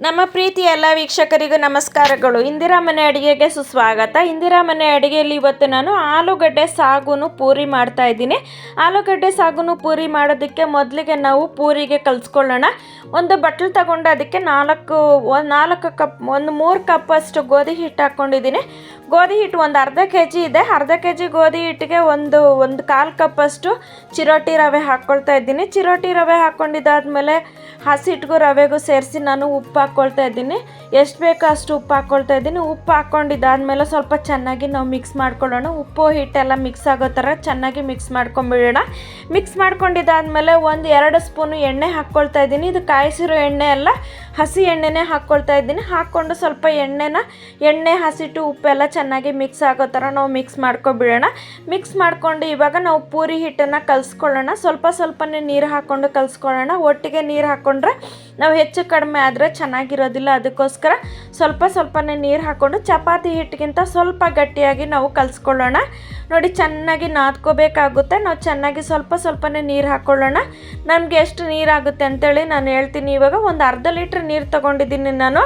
ನಮ್ಮ ಪ್ರೀತಿಯ ಎಲ್ಲ ವೀಕ್ಷಕರಿಗೂ ನಮಸ್ಕಾರಗಳು. ಇಂದಿರಾ ಮನೆ ಅಡುಗೆಗೆ ಸುಸ್ವಾಗತ. ಇಂದಿರಾ ಮನೆ ಅಡುಗೆಯಲ್ಲಿ ಇವತ್ತು ನಾನು ಆಲೂಗಡ್ಡೆ ಸಾಗುನು ಪೂರಿ ಮಾಡ್ತಾ ಇದ್ದೀನಿ. ಆಲೂಗಡ್ಡೆ ಸಾಗುನು ಪೂರಿ ಮಾಡೋದಕ್ಕೆ ಮೊದಲಿಗೆ ನಾವು ಪೂರಿಗೆ ಕಲಿಸ್ಕೊಳ್ಳೋಣ. ಒಂದು ಬಟ್ಲು ತಗೊಂಡು ಅದಕ್ಕೆ 4 ಕಪ್ 3 ಕಪ್ ಅಷ್ಟು ಗೋಧಿ ಹಿಟ್ಟು ಹಾಕ್ಕೊಂಡಿದ್ದೀನಿ. ಗೋಧಿ ಹಿಟ್ಟು ಒಂದು ಅರ್ಧ ಕೆ ಜಿ ಇದೆ. ಅರ್ಧ ಕೆ ಜಿ ಗೋಧಿ ಹಿಟ್ಟಿಗೆ ಒಂದು 1/4 ಕಪ್ ಅಷ್ಟು ಚಿರೋಟಿ ರವೆ ಹಾಕ್ಕೊಳ್ತಾ ಇದ್ದೀನಿ. ಚಿರೋಟಿ ರವೆ ಹಾಕ್ಕೊಂಡಿದ್ದಾದಮೇಲೆ ಹಸಿಟ್ಟಿಗೂ ರವೆಗೂ ಸೇರಿಸಿ ನಾನು ಉಪ್ಪು ಹಾಕ್ಕೊಳ್ತಾ ಇದ್ದೀನಿ. ಎಷ್ಟು ಬೇಕೋ ಅಷ್ಟು ಉಪ್ಪು ಹಾಕ್ಕೊಳ್ತಾ ಇದ್ದೀನಿ. ಉಪ್ಪು ಹಾಕ್ಕೊಂಡಿದ್ದಾದಮೇಲೆ ಸ್ವಲ್ಪ ಚೆನ್ನಾಗಿ ನಾವು ಮಿಕ್ಸ್ ಮಾಡ್ಕೊಳ್ಳೋಣ. ಉಪ್ಪು ಹಿಟ್ಟೆಲ್ಲ ಮಿಕ್ಸ್ ಆಗೋ ಥರ ಚೆನ್ನಾಗಿ ಮಿಕ್ಸ್ ಮಾಡ್ಕೊಂಬಿಡೋಣ. ಮಿಕ್ಸ್ ಮಾಡ್ಕೊಂಡಿದ್ದಾದಮೇಲೆ 1-2 ಸ್ಪೂನು ಎಣ್ಣೆ ಹಾಕ್ಕೊಳ್ತಾ ಇದ್ದೀನಿ. ಇದು ಕಾಯಿಸಿರೋ ಎಣ್ಣೆ ಅಲ್ಲ, ಹಸಿ ಎಣ್ಣೆನೇ ಹಾಕ್ಕೊಳ್ತಾ ಇದ್ದೀನಿ. ಹಾಕ್ಕೊಂಡು ಸ್ವಲ್ಪ ಎಣ್ಣೆ ಹಸಿಟ್ಟು ಉಪ್ಪೆಲ್ಲ ಚೆನ್ನಾಗಿ ಮಿಕ್ಸ್ ಆಗೋ ಥರ ನಾವು ಮಿಕ್ಸ್ ಮಾಡ್ಕೊಬಿಡೋಣ. ಮಿಕ್ಸ್ ಮಾಡಿಕೊಂಡು ಇವಾಗ ನಾವು ಪೂರಿ ಹಿಟ್ಟನ್ನು ಕಲಿಸ್ಕೊಳ್ಳೋಣ. ಸ್ವಲ್ಪನೇ ನೀರು ಹಾಕ್ಕೊಂಡು ಕಲಿಸ್ಕೊಳ್ಳೋಣ. ಒಟ್ಟಿಗೆ ನೀರು ಹಾಕ್ಕೊಂಡ್ರೆ ನಾವು ಹೆಚ್ಚು ಕಡಿಮೆ ಆದರೆ ಚೆನ್ನಾಗಿರೋದಿಲ್ಲ. ಅದಕ್ಕೋಸ್ಕರ ಸ್ವಲ್ಪನೇ ನೀರು ಹಾಕ್ಕೊಂಡು ಚಪಾತಿ ಹಿಟ್ಟಿಗಿಂತ ಸ್ವಲ್ಪ ಗಟ್ಟಿಯಾಗಿ ನಾವು ಕಲಿಸ್ಕೊಳ್ಳೋಣ. ನೋಡಿ, ಚೆನ್ನಾಗಿ ನಾದ್ಕೋಬೇಕಾಗುತ್ತೆ. ನಾವು ಚೆನ್ನಾಗಿ ಸ್ವಲ್ಪನೇ ನೀರು ಹಾಕ್ಕೊಳ್ಳೋಣ. ನಮಗೆ ಎಷ್ಟು ನೀರಾಗುತ್ತೆ ಅಂತೇಳಿ ನಾನು ಹೇಳ್ತೀನಿ. ಇವಾಗ ಒಂದು ಅರ್ಧ ಲೀಟ್ರ್ ನೀರು ತೊಗೊಂಡಿದ್ದೀನಿ ನಾನು.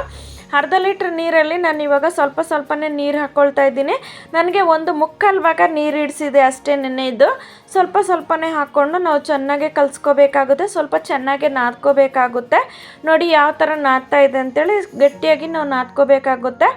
ಅರ್ಧ ಲೀಟ್ರ್ ನೀರಲ್ಲಿ ನಾನು ಇವಾಗ ಸ್ವಲ್ಪನೇ ನೀರು ಹಾಕ್ಕೊಳ್ತಾ ಇದ್ದೀನಿ. ನನಗೆ 1/4 ಭಾಗ ನೀರು ಹಿಡಿಸಿದೆ ಅಷ್ಟೇ. ಇದು ಸ್ವಲ್ಪನೇ ಹಾಕ್ಕೊಂಡು ನಾವು ಚೆನ್ನಾಗಿ ಕಲಿಸ್ಕೋಬೇಕಾಗುತ್ತೆ. ಸ್ವಲ್ಪ ಚೆನ್ನಾಗಿ ನಾದ್ಕೋಬೇಕಾಗುತ್ತೆ. ನೋಡಿ ಯಾವ ಥರ ನಾದ್ತಾ ಇದೆ ಅಂತೇಳಿ ಗಟ್ಟಿಯಾಗಿ ನಾವು ನಾದ್ಕೋಬೇಕಾಗುತ್ತೆ.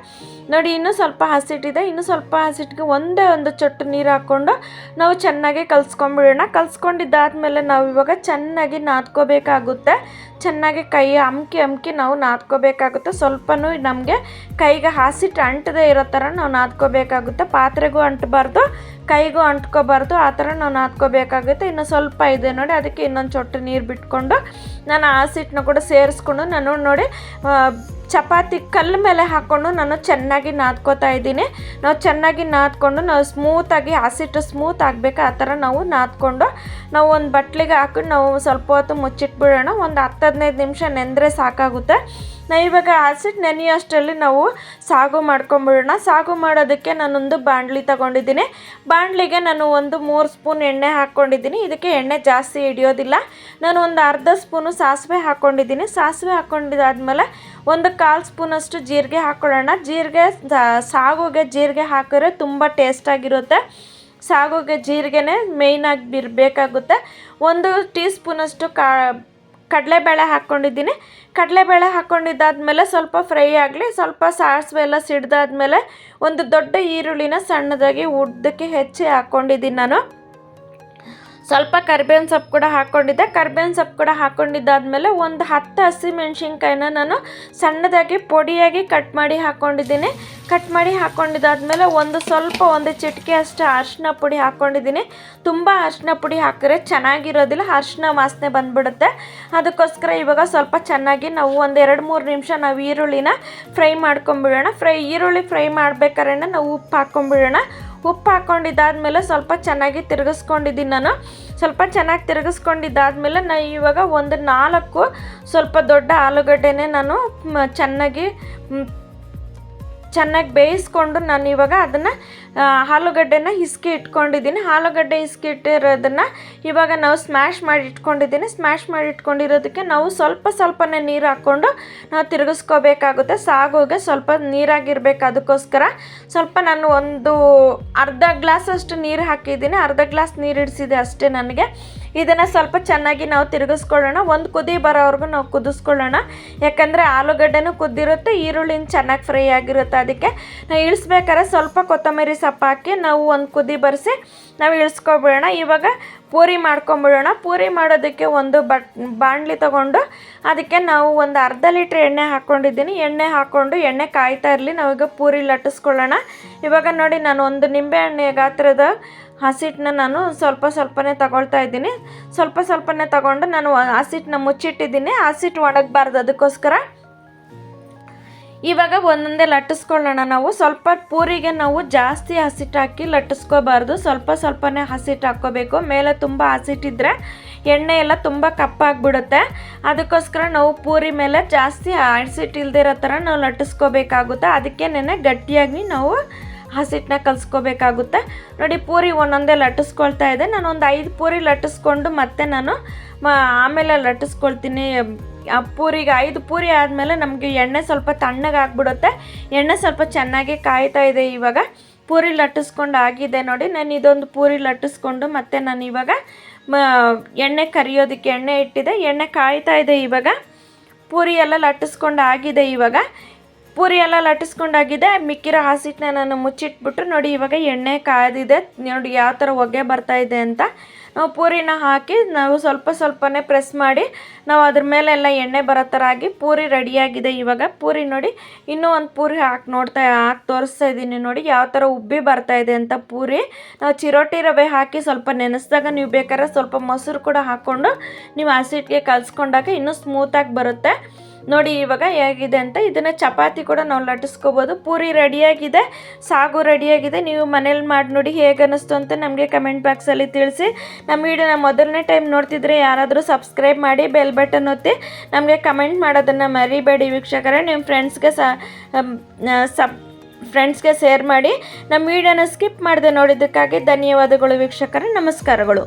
ನೋಡಿ, ಇನ್ನೂ ಸ್ವಲ್ಪ ಹಸಿಟ್ಟಿದೆ. ಇನ್ನೂ ಸ್ವಲ್ಪ ಹಸಿಟ್ಟಿಗೆ ಒಂದು ಚೊಟ್ಟು ನೀರು ಹಾಕ್ಕೊಂಡು ನಾವು ಚೆನ್ನಾಗಿ ಕಲಿಸ್ಕೊಂಬಿಡೋಣ. ಕಲಿಸ್ಕೊಂಡಿದ್ದಾದಮೇಲೆ ನಾವು ಇವಾಗ ಚೆನ್ನಾಗಿ ನಾದ್ಕೋಬೇಕಾಗುತ್ತೆ. ಚೆನ್ನಾಗಿ ಕೈ ಅಮ್ಕಿ ನಾವು ನಾದ್ಕೋಬೇಕಾಗುತ್ತೆ. ಸ್ವಲ್ಪನೂ ನಮಗೆ ಕೈಗೆ ಹಸಿಟ್ಟು ಅಂಟದೇ ಇರೋ ಥರ ನಾವು ನಾದ್ಕೋಬೇಕಾಗುತ್ತೆ. ಪಾತ್ರೆಗೂ ಅಂಟಬಾರ್ದು, ಕೈಗೂ ಅಂಟ್ಕೋಬಾರ್ದು. ಆ ಥರ ನಾವು ನಾದ್ಕೋಬೇಕಾಗುತ್ತೆ. ಇನ್ನು ಸ್ವಲ್ಪ ಇದೆ ನೋಡಿ, ಅದಕ್ಕೆ ಇನ್ನೊಂದು ಚೊಟ್ಟು ನೀರು ಬಿಟ್ಕೊಂಡು ನಾನು ಹಸಿಟ್ಟನ್ನ ಕೂಡ ಸೇರಿಸ್ಕೊಂಡು ನಾನು ನೋಡಿ ಚಪಾತಿ ಕಲ್ಲು ಮೇಲೆ ಹಾಕ್ಕೊಂಡು ನಾನು ಚೆನ್ನಾಗಿ ನಾದ್ಕೋತಾ ಇದ್ದೀನಿ. ನಾವು ಚೆನ್ನಾಗಿ ನಾದ್ಕೊಂಡು ನಾವು ಸ್ಮೂತಾಗಿ ಹಸಿಟ್ಟು ಸ್ಮೂತ್ ಆಗಬೇಕು. ಆ ಥರ ನಾವು ನಾದ್ಕೊಂಡು ನಾವು ಒಂದು ಬಟ್ಲಿಗೆ ಹಾಕೊಂಡು ನಾವು ಸ್ವಲ್ಪ ಹೊತ್ತು ಮುಚ್ಚಿಟ್ಬಿಡೋಣ. ಒಂದು 10-15 ನಿಮಿಷ ನೆಂದರೆ ಸಾಕಾಗುತ್ತೆ. ನಾವು ಇವಾಗ ಹಸಿಟ್ಟು ನೆನೆಯೋಷ್ಟರಲ್ಲಿ ನಾವು ಸಾಗು ಮಾಡ್ಕೊಂಬಿಡೋಣ. ಸಾಗು ಮಾಡೋದಕ್ಕೆ ನಾನೊಂದು ಬಾಣಲಿ ತೊಗೊಂಡಿದ್ದೀನಿ. ಬಾಣಲಿಗೆ ನಾನು 3 ಸ್ಪೂನ್ ಎಣ್ಣೆ ಹಾಕ್ಕೊಂಡಿದ್ದೀನಿ. ಇದಕ್ಕೆ ಎಣ್ಣೆ ಜಾಸ್ತಿ ಹಿಡಿಯೋದಿಲ್ಲ. ನಾನು ಒಂದು ಅರ್ಧ ಸ್ಪೂನು ಸಾಸಿವೆ ಹಾಕ್ಕೊಂಡಿದ್ದೀನಿ. ಸಾಸಿವೆ ಹಾಕ್ಕೊಂಡಿದ್ದಾದಮೇಲೆ 1/4 ಸ್ಪೂನಷ್ಟು ಜೀರಿಗೆ ಹಾಕ್ಕೊಳ್ಳೋಣ. ಸಾಗುಗೆ ಜೀರಿಗೆ ಹಾಕಿದ್ರೆ ತುಂಬ ಟೇಸ್ಟಾಗಿರುತ್ತೆ. ಸಾಗುಗೆ ಜೀರಿಗೆನೇ ಮೇಯ್ನಾಗಿ ಬೇಕಾಗುತ್ತೆ. 1 ಟೀ ಸ್ಪೂನಷ್ಟು ಕಡಲೆಬೇಳೆ ಹಾಕ್ಕೊಂಡಿದ್ದೀನಿ. ಕಡಲೆಬೇಳೆ ಹಾಕ್ಕೊಂಡಿದ್ದಾದಮೇಲೆ ಸ್ವಲ್ಪ ಫ್ರೈ ಆಗಲಿ. ಸ್ವಲ್ಪ ಸಾಸಿವೆ ಎಲ್ಲ ಸಿಡ್ದಾದ್ಮೇಲೆ ಒಂದು ದೊಡ್ಡ ಈರುಳ್ಳಿನ ಸಣ್ಣದಾಗಿ ಉದ್ದಕ್ಕೆ ಹೆಚ್ಚಿ ಹಾಕ್ಕೊಂಡಿದ್ದೀನಿ ನಾನು. ಸ್ವಲ್ಪ ಕರಿಬೇವಿನ ಸೊಪ್ಪು ಕೂಡ ಹಾಕ್ಕೊಂಡಿದ್ದೆ. ಕರಿಬೇವಿನ ಸೊಪ್ಪು ಕೂಡ ಹಾಕ್ಕೊಂಡಿದ್ದಾದಮೇಲೆ ಒಂದು 10 ಹಸಿಮೆಣ್ಸಿನ್ಕಾಯಿನ ನಾನು ಸಣ್ಣದಾಗಿ ಪೊಡಿಯಾಗಿ ಕಟ್ ಮಾಡಿ ಹಾಕ್ಕೊಂಡಿದ್ದೀನಿ. ಕಟ್ ಮಾಡಿ ಹಾಕ್ಕೊಂಡಿದ್ದಾದಮೇಲೆ ಒಂದು ಚಿಟಿಕೆ ಅಷ್ಟು ಅರಿಶಿನ ಪುಡಿ ಹಾಕ್ಕೊಂಡಿದ್ದೀನಿ. ತುಂಬ ಅರಿಶಿನ ಪುಡಿ ಹಾಕಿದ್ರೆ ಚೆನ್ನಾಗಿರೋದಿಲ್ಲ, ಅರಿಶಿನ ವಾಸನೆ ಬಂದುಬಿಡುತ್ತೆ. ಅದಕ್ಕೋಸ್ಕರ ಇವಾಗ ಸ್ವಲ್ಪ ಚೆನ್ನಾಗಿ ನಾವು 1-2-3 ನಿಮಿಷ ನಾವು ಈರುಳ್ಳಿನ ಫ್ರೈ ಮಾಡ್ಕೊಂಬಿಡೋಣ. ಈರುಳ್ಳಿ ಫ್ರೈ ಮಾಡ್ಬೇಕಾದ್ರೆ ನಾವು ಉಪ್ಪು ಹಾಕ್ಕೊಂಬಿಡೋಣ. ಉಪ್ಪು ಹಾಕ್ಕೊಂಡಿದ್ದಾದಮೇಲೆ ಸ್ವಲ್ಪ ಚೆನ್ನಾಗಿ ತಿರುಗಿಸ್ಕೊಂಡಿದ್ದೀನಿ ನಾನು. ಸ್ವಲ್ಪ ಚೆನ್ನಾಗಿ ತಿರುಗಿಸ್ಕೊಂಡಿದ್ದಾದಮೇಲೆ ನಾನು ಇವಾಗ 4 ಸ್ವಲ್ಪ ದೊಡ್ಡ ಆಲೂಗಡ್ಡೆನೇ ನಾನು ಚೆನ್ನಾಗಿ ಬೇಯಿಸ್ಕೊಂಡು ನಾನು ಇವಾಗ ಅದನ್ನು ಆಲೂಗಡ್ಡೆನ ಹಿಸ್ಕಿ ಇಟ್ಕೊಂಡಿದ್ದೀನಿ. ಆಲೂಗಡ್ಡೆ ಹಿಸ್ಕಿ ಇಟ್ಟಿರೋದನ್ನು ಇವಾಗ ನಾವು ಸ್ಮ್ಯಾಶ್ ಮಾಡಿ ಇಟ್ಕೊಂಡಿದ್ದೀನಿ. ಸ್ಮ್ಯಾಶ್ ಮಾಡಿ ಇಟ್ಕೊಂಡಿರೋದಕ್ಕೆ ನಾವು ಸ್ವಲ್ಪನೇ ನೀರು ಹಾಕ್ಕೊಂಡು ನಾವು ತಿರುಗಿಸ್ಕೋಬೇಕಾಗುತ್ತೆ. ಸಾಗುಗೆ ಸ್ವಲ್ಪ ನೀರಾಗಿರ್ಬೇಕು. ಅದಕ್ಕೋಸ್ಕರ ಸ್ವಲ್ಪ ನಾನು ಒಂದು ಅರ್ಧ ಗ್ಲಾಸಷ್ಟು ನೀರು ಹಾಕಿದ್ದೀನಿ. ಅರ್ಧ ಗ್ಲಾಸ್ ನೀರು ಇಡಿಸಿದೆ ಅಷ್ಟೇ ನನಗೆ. ಇದನ್ನು ಸ್ವಲ್ಪ ಚೆನ್ನಾಗಿ ನಾವು ತಿರುಗಿಸ್ಕೊಳ್ಳೋಣ. ಒಂದು ಕುದಿ ಬರೋವರೆಗೂ ನಾವು ಕುದಿಸ್ಕೊಳ್ಳೋಣ. ಯಾಕಂದರೆ ಆಲೂಗಡ್ಡೆನೂ ಕುದ್ದಿರುತ್ತೆ, ಈರುಳ್ಳಿನ ಚೆನ್ನಾಗಿ ಫ್ರೈ ಆಗಿರುತ್ತೆ. ಅದಕ್ಕೆ ನಾವು ಇಳಿಸ್ಬೇಕಾದ್ರೆ ಸ್ವಲ್ಪ ಕೊತ್ತಂಬರಿ ಸೊಪ್ಪು ಹಾಕಿ ನಾವು ಒಂದು ಕುದಿ ಬರೆಸಿ ನಾವು ಇಳಿಸ್ಕೊಬಿಡೋಣ. ಇವಾಗ ಪೂರಿ ಮಾಡ್ಕೊಂಬಿಡೋಣ. ಪೂರಿ ಮಾಡೋದಕ್ಕೆ ಒಂದು ಬಾಣಲಿ ತೊಗೊಂಡು ಅದಕ್ಕೆ ನಾವು ಒಂದು ಅರ್ಧ ಲೀಟ್ರ್ ಎಣ್ಣೆ ಹಾಕ್ಕೊಂಡಿದ್ದೀನಿ. ಎಣ್ಣೆ ಹಾಕ್ಕೊಂಡು ಎಣ್ಣೆ ಕಾಯ್ತಾ ಇರಲಿ. ನಾವೀಗ ಪೂರಿ ಲಟ್ಟಿಸ್ಕೊಳ್ಳೋಣ. ಇವಾಗ ನೋಡಿ, ನಾನು ಒಂದು ನಿಂಬೆಹಣ್ಣೆ ಗಾತ್ರದ ಹಸಿಟ್ಟನ್ನ ನಾನು ಸ್ವಲ್ಪನೇ ತಗೊಳ್ತಾ ಇದ್ದೀನಿ. ಸ್ವಲ್ಪನೇ ತಗೊಂಡು ನಾನು ಹಸಿಟ್ಟನ್ನ ಮುಚ್ಚಿಟ್ಟಿದ್ದೀನಿ. ಹಸಿಟ್ಟು ಒಣಗಬಾರ್ದು, ಅದಕ್ಕೋಸ್ಕರ ಇವಾಗ ಒಂದೊಂದೇ ಲಟ್ಟಿಸ್ಕೊಳ್ಳೋಣ. ನಾವು ಸ್ವಲ್ಪ ಪೂರಿಗೆ ನಾವು ಜಾಸ್ತಿ ಹಸಿಟ್ಟು ಹಾಕಿ ಲಟ್ಟಿಸ್ಕೋಬಾರ್ದು. ಸ್ವಲ್ಪನೇ ಹಸಿಟ್ಟು ಹಾಕ್ಕೋಬೇಕು. ಮೇಲೆ ತುಂಬ ಹಸಿಟ್ಟಿದ್ರೆ ಎಣ್ಣೆ ಎಲ್ಲ ತುಂಬ ಕಪ್ಪಾಗಿಬಿಡುತ್ತೆ. ಅದಕ್ಕೋಸ್ಕರ ನಾವು ಪೂರಿ ಮೇಲೆ ಜಾಸ್ತಿ ಹಸಿಟ್ಟು ಇಲ್ಲದೆ ಇರೋ ಥರ ನಾವು ಲಟ್ಟಿಸ್ಕೋಬೇಕಾಗುತ್ತೆ. ಅದಕ್ಕೇನೆ ಗಟ್ಟಿಯಾಗಿ ನಾವು ಹಸಿಟ್ಟನ್ನ ಕಲಿಸ್ಕೋಬೇಕಾಗುತ್ತೆ. ನೋಡಿ, ಪೂರಿ ಒಂದೊಂದೇ ಲಟ್ಟಿಸ್ಕೊಳ್ತಾ ಇದೆ. ನಾನು ಒಂದು 5 ಪೂರಿ ಲಟ್ಟಿಸ್ಕೊಂಡು ಮತ್ತೆ ನಾನು ಆಮೇಲೆ ಲಟ್ಟಿಸ್ಕೊಳ್ತೀನಿ. ಆ ಪೂರಿಗೆ 5 ಪೂರಿ ಆದಮೇಲೆ ನಮಗೆ ಎಣ್ಣೆ ಸ್ವಲ್ಪ ತಣ್ಣಗೆ ಆಗಿಬಿಡುತ್ತೆ. ಎಣ್ಣೆ ಸ್ವಲ್ಪ ಚೆನ್ನಾಗಿ ಕಾಯ್ತಾ ಇದೆ. ಇವಾಗ ಪೂರಿ ಲಟ್ಟಿಸ್ಕೊಂಡು ಆಗಿದೆ ನೋಡಿ. ನಾನು ಇದೊಂದು ಪೂರಿ ಲಟ್ಟಿಸ್ಕೊಂಡು ಮತ್ತೆ ನಾನು ಇವಾಗ ಎಣ್ಣೆ ಕರಿಯೋದಕ್ಕೆ ಎಣ್ಣೆ ಇಟ್ಟಿದೆ. ಎಣ್ಣೆ ಕಾಯ್ತಾ ಇದೆ. ಇವಾಗ ಪೂರಿ ಎಲ್ಲ ಲಟ್ಟಿಸ್ಕೊಂಡು ಆಗಿದೆ. ಇವಾಗ ಪೂರಿ ಎಲ್ಲ ಲಟ್ಟಿಸ್ಕೊಂಡಾಗಿದೆ. ಮಿಕ್ಕಿರೋ ಹಸಿಟ್ಟನ್ನ ನಾನು ಮುಚ್ಚಿಟ್ಬಿಟ್ಟು ನೋಡಿ ಇವಾಗ ಎಣ್ಣೆ ಕಾಯ್ದಿದೆ ನೋಡಿ ಯಾವ ಥರ ಹೊಗೆ ಬರ್ತಾ ಇದೆ ಅಂತ. ನಾವು ಪೂರಿನ ಹಾಕಿ ನಾವು ಸ್ವಲ್ಪನೇ ಪ್ರೆಸ್ ಮಾಡಿ ನಾವು ಅದ್ರ ಮೇಲೆಲ್ಲ ಎಣ್ಣೆ ಬರೋ ಥರ ಆಗಿ ಪೂರಿ ರೆಡಿಯಾಗಿದೆ. ಇವಾಗ ಪೂರಿ ನೋಡಿ ಇನ್ನೂ ಒಂದು ಪೂರಿ ಹಾಕಿ ತೋರಿಸ್ತಾ ಇದ್ದೀನಿ ನೋಡಿ ಯಾವ ಥರ ಉಬ್ಬಿ ಬರ್ತಾ ಇದೆ ಅಂತ. ಪೂರಿ ನಾವು ಚಿರೋಟಿ ರವೆ ಹಾಕಿ ಸ್ವಲ್ಪ ನೆನೆಸಿದಾಗ ನೀವು ಬೇಕಾದ್ರೆ ಸ್ವಲ್ಪ ಮೊಸರು ಕೂಡ ಹಾಕ್ಕೊಂಡು ನೀವು ಹಸಿಟ್ಟಿಗೆ ಕಲಿಸ್ಕೊಂಡಾಗ ಇನ್ನೂ ಸ್ಮೂತಾಗಿ ಬರುತ್ತೆ ನೋಡಿ. ಇವಾಗ ಹೇಗಿದೆ ಅಂತ ಇದನ್ನು ಚಪಾತಿ ಕೂಡ ನಾವು ಲಟ್ಟಿಸ್ಕೋಬೋದು. ಪೂರಿ ರೆಡಿಯಾಗಿದೆ, ಸಾಗು ರೆಡಿಯಾಗಿದೆ. ನೀವು ಮನೇಲಿ ಮಾಡಿ ನೋಡಿ ಹೇಗೆ ಅನ್ನಿಸ್ತು ಅಂತ ನಮಗೆ ಕಮೆಂಟ್ ಬಾಕ್ಸಲ್ಲಿ ತಿಳಿಸಿ. ನಮ್ಮ ವಿಡಿಯೋನ ಮೊದಲನೇ ಟೈಮ್ ನೋಡ್ತಿದ್ರೆ ಯಾರಾದರೂ ಸಬ್ಸ್ಕ್ರೈಬ್ ಮಾಡಿ ಬೆಲ್ ಬಟನ್ ಒತ್ತಿ ನಮಗೆ ಕಮೆಂಟ್ ಮಾಡೋದನ್ನು ಮರಿಬೇಡಿ ವೀಕ್ಷಕರೇ. ನಿಮ್ಮ ಫ್ರೆಂಡ್ಸ್ಗೆ ಶೇರ್ ಮಾಡಿ. ನಮ್ಮ ವಿಡಿಯೋನ ಸ್ಕಿಪ್ ಮಾಡದೆ ನೋಡಿದ್ದಕ್ಕಾಗಿ ಧನ್ಯವಾದಗಳು ವೀಕ್ಷಕರೇ. ನಮಸ್ಕಾರಗಳು.